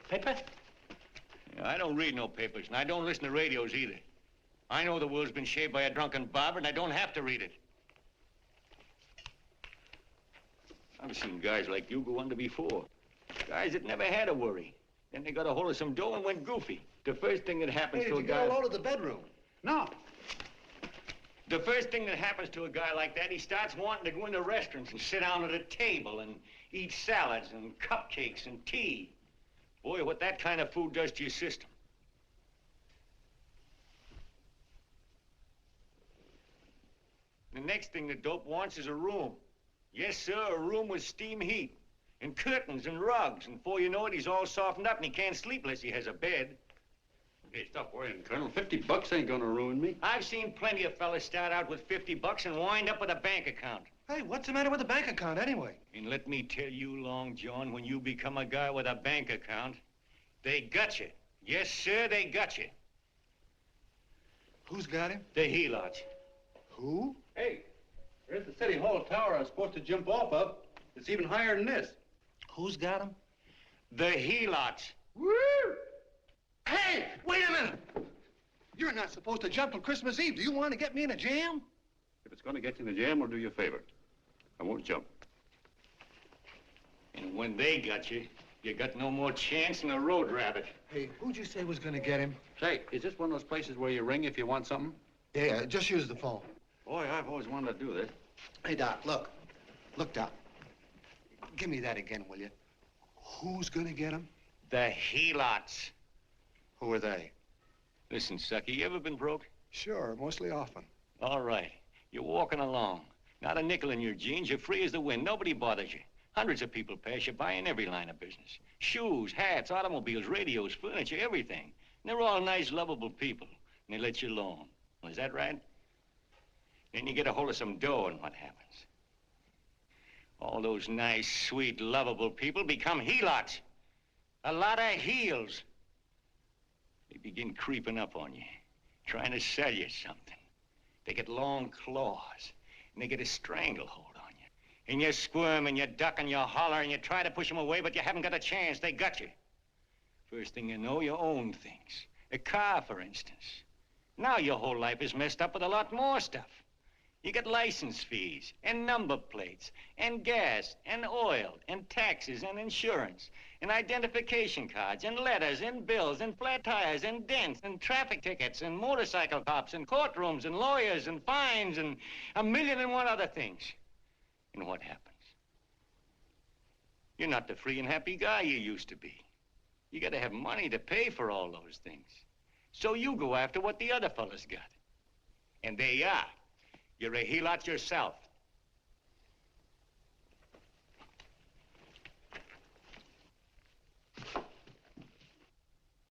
Paper? Yeah, I don't read no papers, and I don't listen to radios either. I know the world's been shaped by a drunken barber, and I don't have to read it. I've seen guys like you go under before. Guys that never had a worry. Then they got a hold of some dough and went goofy. The first thing that happens to a guy... Hey, did you get a load of the bedroom? No. The first thing that happens to a guy like that, he starts wanting to go into restaurants and sit down at a table and eat salads and cupcakes and tea. Boy, what that kind of food does to your system. The next thing the dope wants is a room. Yes, sir, a room with steam heat and curtains and rugs. And before you know it, he's all softened up and he can't sleep unless he has a bed. Hey, stop worrying, Colonel. $50 ain't gonna ruin me. I've seen plenty of fellas start out with $50 and wind up with a bank account. Hey, what's the matter with the bank account anyway? And let me tell you, Long John, when you become a guy with a bank account, they got you. Yes, sir, they got you. Who's got him? The Heelots. Who? Hey, there's the City Hall tower I was supposed to jump off of. It's even higher than this. Who's got him? The Heelots. Woo! Hey, wait a minute! You're not supposed to jump till Christmas Eve. Do you want to get me in a jam? If it's gonna get you in a jam, we'll do you a favor. I won't jump. And when they got you, you got no more chance than a road rabbit. Hey, who'd you say was gonna get him? Say, is this one of those places where you ring if you want something? Yeah, just use the phone. Boy, I've always wanted to do this. Hey, Doc, look. Look, Doc. Give me that again, will you? Who's gonna get him? The Heelots. Who are they? Listen, sucker, you ever been broke? Sure, mostly often. All right. You're walking along. Not a nickel in your jeans. You're free as the wind. Nobody bothers you. Hundreds of people pass you by in every line of business. Shoes, hats, automobiles, radios, furniture, everything. And they're all nice, lovable people. And they let you alone. Well, is that right? Then you get a hold of some dough, and what happens? All those nice, sweet, lovable people become Heelots. A lot of heels. They begin creeping up on you, trying to sell you something. They get long claws, and they get a stranglehold on you. And you squirm, and you duck, and you holler, and you try to push them away, but you haven't got a chance. They got you. First thing you know, you own things. A car, for instance. Now your whole life is messed up with a lot more stuff. You get license fees, and number plates, and gas, and oil, and taxes, and insurance, and identification cards, and letters, and bills, and flat tires, and dents, and traffic tickets, and motorcycle cops, and courtrooms, and lawyers, and fines, and 1,000,001 other things. And what happens? You're not the free and happy guy you used to be. You gotta have money to pay for all those things. So you go after what the other fellas got. And there you are. You're a Heelot yourself.